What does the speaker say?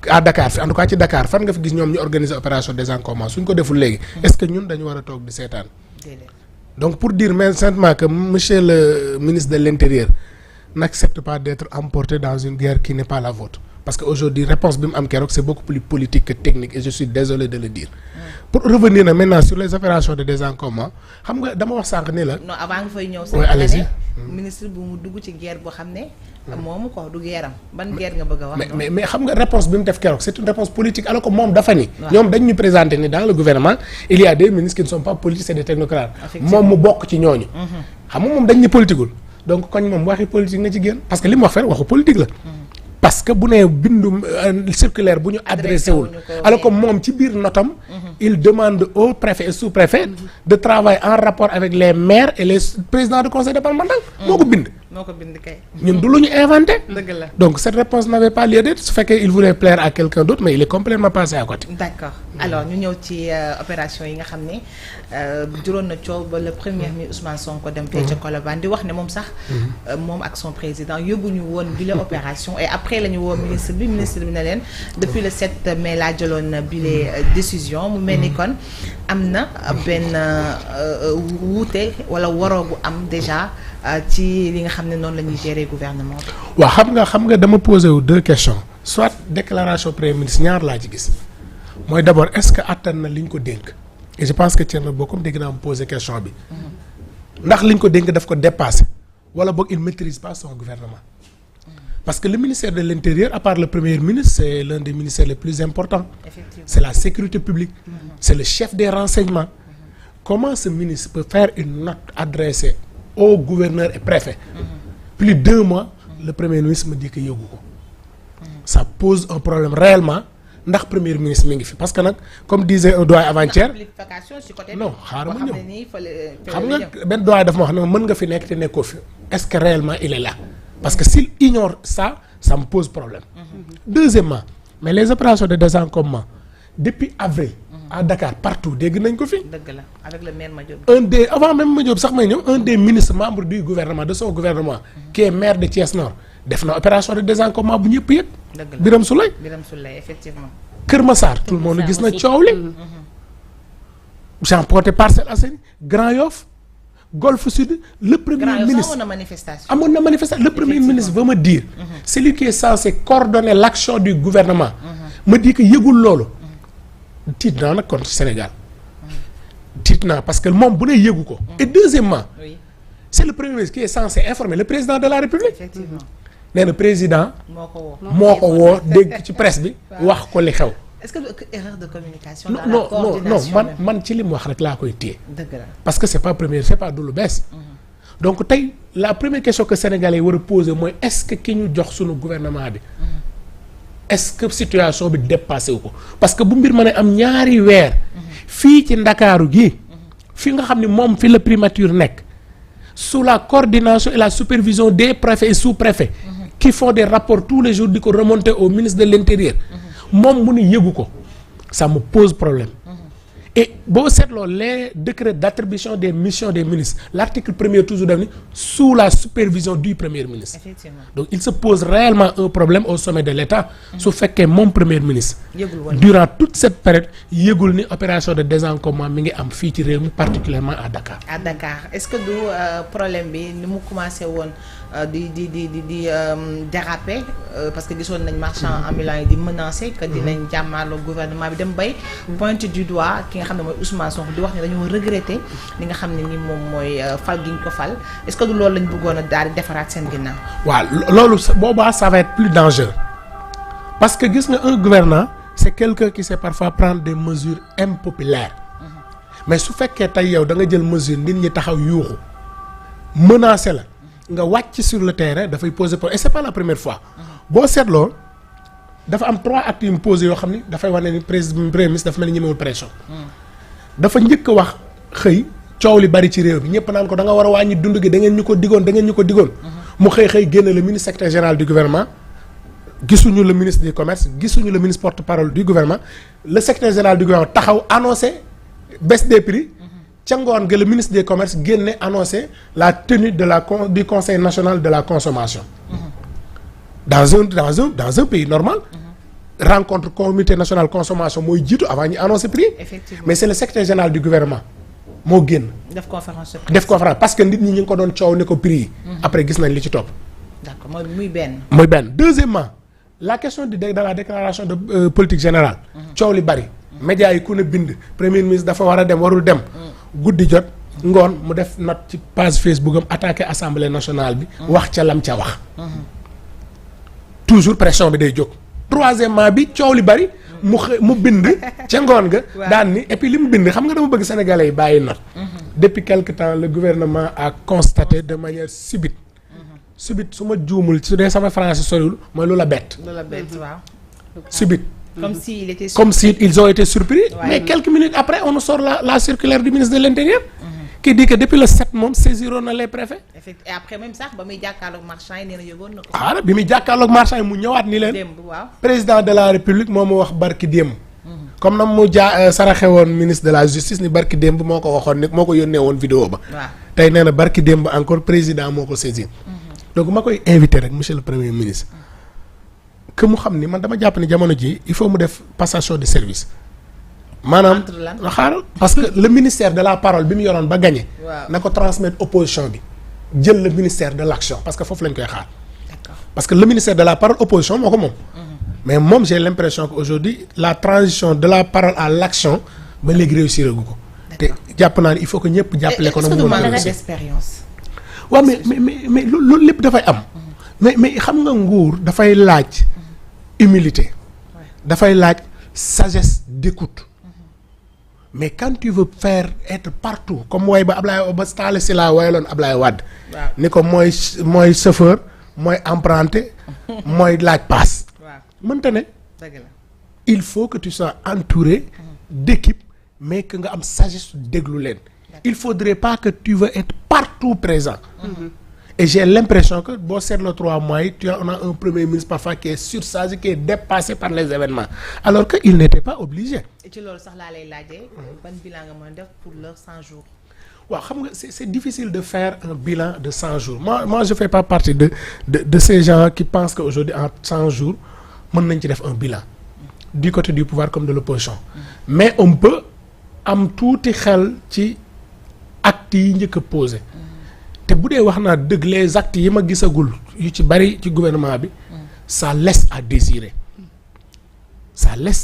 à Dakar en tout cas ci Dakar fan nga fi gis ñoom ñu organiser opération désencombrement suñ ko deful léegi. est-ce que ñun dañu war a toog di seetaan. donc pour dire mais simplement que monsieur le ministre de l'Intérieur n'accepte pas d'être emporté dans une guerre qui n'est pas la vôtre parce que aujourd'hui réponse bi mu am keroog c'est beaucoup plus politique que technique et je suis désolé de le dire. pour revenir na maintenant sur les opérations de désencombrement xam nga dama wax sànq ni la. non avant nga fay ñëw. oui allez-y ministre bu mu dugg ci guerre boo xam ne. moomu ko du guerre am ban guerre nga bëgg a wax. mais xam nga réponse bi mu def keroog c'est une réponse politique alors que moom dafa ni. ñoom dañ ñu présenter ni dans le gouvernement il y a des ministres qui ne sont pas politiques c'est des technocrates. moom mu bokk ci ñooñu. xam nga moom dañ ñu politiqueul donc koñ moom waxi politique na ci génn parce que li mu wax fenn waxu politique la. parce que bu nee bindu circulaire bu ñu adressé wul alors que moom ci biir notam il demande aux préfets et sous-préfets de travailler en rapport avec les maires et les présidents de conseil départemental moo ko bind kay ñun du lu ñu inventé dëgg la donc cette réponse n'avait pas lieu d'être su fekkee il voulait plaire à quelqu'un d'autre mais il est complètement passé à côté. d'accord alors ñu ñëw ci opération yi nga xam ne juróon na coow ba le premier ministre Ousmane Sonko dem fee ca Colobane di wax ne moom sax moom ak son président yóbbuñu woon bi la opération et après la ñu woo ministre bi ne leen depuis le 7 mai laa jëloon bi les décisions mu mel ni kon am na benn wuute wala waroo bu am déjà ci li nga xam ne noonu la ñuy gérer gouvernement bi. waaw xam nga dama posé wu deux questions soit déclaration premier ministre ñaar laa ci gis mooy d'abord est-ce que attan na li ñu ko dénk et je pense que Thierno Bocoum dégg naa mu posé question bi ndax li ñu ko dénk daf ko dépassé wala boog il maîtrise pas son gouvernement parce que le ministère de l'Intérieur à part le premier ministre c'est l'un des ministères les plus importants. C'est la sécurité publique c'est le chef des renseignements comment ce ministre peut faire une note adressée au gouverneur et préfet plus de 2 mois le premier ministre me dit que yëgu ko ça pose un problème réellement ndax premier ministre mi ngi fi parce que nag comme disait un doyen avant-hier non xaaral ma ñëw xam nga benn doyen daf ma wax ne mën nga fi nekk te nekkoo fi est-ce que réellement il est là parce que s'il ignore ça me pose problème deuxièmement mais les opérations de désencombrement depuis avril à Dakar partout dégg nañ ko fi. dëgg la avec le maire Madiop. avant même Madiop sax may ñëw un des ministres membres du gouvernement de son gouvernement qui est maire de Thiès Nord def na opération de désencombrement bu ñëpp yëg. dëgg la Birame Souleye effectivement. Kër Massar tout le monde gis na coow li. Jean Poté Parcelles Assainies Grand Yoff Golfe Sud le premier ministre amoon na manifestation le premier ministre va me dire. c'est lui qui est censé coordonner l'action du gouvernement. ma di que yëgul loolu. tiit naa nag kon Sénégal tiit naa parce que moom bu ne yëgu ko et deuxièmement c'est le premier ministre qui est censé informer le président de la République nee na président moo ko woo dégg ci presse bi wax ko li xew. Est-ce que erreur de communication non man ci li mu wax rek laa koy téye dëgg la parce que c'est pas du lu bees donc tey la première question que sénégalais yi war a poser mooy est-ce que ki ñu jox sunu gouvernement bi est-ce que situation bi dépassé wu ko parce que bu mbir ma ne am ñaari weer fii ci Ndakaaru gi fi nga xam ne moom fi la primature nekk sous la coordination et la supervision des préfets et sous-préfets qui font des rapports tous les jours di ko remonter au ministre de l'Intérieur moom mu ne yëgu ko ça me pose problème et boo seetloo les décrets d'attribution des missions des ministres l'article 1er toujours def ni sous la supervision du premier ministre. Effectivement. Donc il se pose réellement un problème au sommet de l'État su fekkee moom premier ministre durant toute cette période yëgul ni opération de désencombrement mi ngi am fii ci réew mi particulièrement à Dakar. À Dakar est-ce que du problème bi ni mu commencé woon di déraper parce que gisoon nañ marchand ambulant yi di menacer que dinañ jàmmaarloo gouvernement bi dem bay pointe du doigt ki nga xam ne mooy Ousmane Sonko di wax ne dañoo regretter li nga xam ne ni moom mooy fal gi ñu ko fal est-ce que du loolu lañ bëggoon a daal di defaraat seen ginnaaw. waaw loolu boobaa ça va être plus dangereux parce que gis nga un gouvernant c'est quelqu'un qui sait parfois prendre des mesures impopulaires mais su fekkee tey yow da nga jël mesure nit ñi taxaw yuuxu menacer la nga wàcc sur le terrain dafay poser problème et c'est pas la première fois boo seetloo dafa am 3 actes yu mu posé yoo xam ni dafay wane ni premier ministre dafa mel ni ñemewul pression dafa njëkk a wax xëy coow li bari ci réew bi ñëpp naan ko da nga war a wàññi dund gi da ngeen ñu ko digoon mu xëy génne le ministre secrétaire général du gouvernement gisuñu le ministre du commerce gisuñu le ministre porte-parole du gouvernement le secrétaire général du gouvernement taxaw annoncé baisse des prix ca ngoon ga le ministre des commerces génne annoncé la tenue du conseil national de la consommation dans un pays normal rencontre comité national consommation mooy jiitu avant ñu annoncer prix. Effectivement. Mais c'est le secrétaire général du gouvernement moo génn. def conférence parce que nit ñi ñu ngi ko doon coow ne ko prix yi. après gis nañ li ci topp. d'accord mooy muy benn. Deuxièmement la question de la déclaration de politique générale. coow li bari. médias yi ku ne bind premier ministre dafa war a dem warul dem. guddi jot ngoon mu def note ci page Facebook am attaqué assemblée nationale bi. wax ca lam ca wax. toujours pression bi day jóg. troisièmement bi coow li bari. mu bind ca ngoon ga. daan ni et puis li mu bind xam nga dama bëgg sénégalais yi bàyyi note. depuis quelque temps le gouvernement a constaté de manière subite. subite su ma juumul su dee sama français soriwul mooy lu la bett. waaw. subite. comme si ils ont été surpris. Mais quelques minutes après on nous sort la circulaire du ministre de l'Intérieur. Qui dit que depuis le 7 moom saisiroon na les préfets. Et après même sax ba muy jàkkaarloog marchand yi nee na yëgoon na ko. ah bi muy jàkkaarloog marchand yi mu ñëwaat ni leen. démb waaw. président de la république moo ma wax barki démb. comme na mu saraxe woon ministre de la justice ni barki démb moo ko waxoon ni moo ko yónnee woon vidéo ba. waaw tey nee na barki démb encore président moo ko saisir. donc ma koy invité rek monsieur le premier ministre. que mu xam ni man dama jàpp ni jamono ji il faut mu def passation de service. maanaam xaaral parce que le ministère de la parole bi mu yoroon ba gagné. na ko transmettre opposition bi jël le ministère de l'action parce que foofu lañ koy xaar. parce que le ministère de la parole opposition moo ko moom. mais moom j'ai l'impression que aujourd'hui la transition de la parole à l'action ba léegi réussir gu ko. te jàpp naa ni il faut que ñëpp jàppale ko. na mu mën a d'expérience. waaw mais loolu lépp dafay am. mais xam nga nguur dafay laaj humilité. dafay laaj sagesse d'écoute. mais quand tu veux faire être partout comme way ba Ablaye ba Talla Sylla wayaloon Ablaye Wade. ni ko mooy chauffeur mooy emprunté mooy laaj paas. mënta ne. il faut que tu sois entouré d'équipe mais que nga am sagesse déglu leen. il faudrait pas que tu veux être partout présent. Et j'ai l'impression que boo seetloo 3 mois yi on a un premier ministre parfois qui est surchargé qui est dépassé par les événements alors que il n'était pas obligé. ci loolu sax laa lay laajee ban bilan nga mën a def pour leurs 100 jours. waaw xam nga c'est difficile de faire un bilan de 100 jours moi je fais pas partie de ces gens qui pensent que aujourd'hui en 100 jours mën nañ ci def un bilan du côté du pouvoir comme de l'opposition mais on peut am tuuti xel ci actes yi njëkk a posé. te bu dee wax naa dëgg les actes yi ma gisagul yu ci bari ci gouvernement bi ça laisse à désirer ça laisse